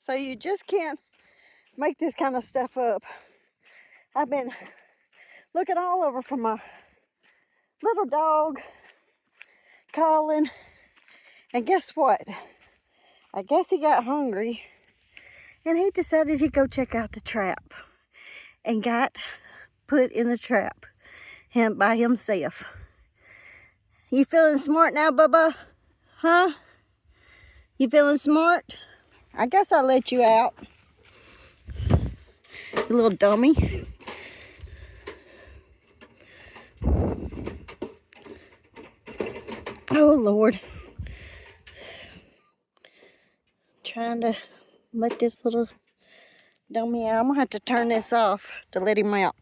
So you just can't make this kind of stuff up. I've been looking all over for my little dog, Colin, and guess what? I guess he got hungry and he decided he'd go check out the trap and got put in the trap by himself. You feeling smart now, Bubba? Huh? You feeling smart? I guess I'll let you out. You little dummy. Oh, Lord. Trying to let this little dummy out. I'm going to have to turn this off to let him out.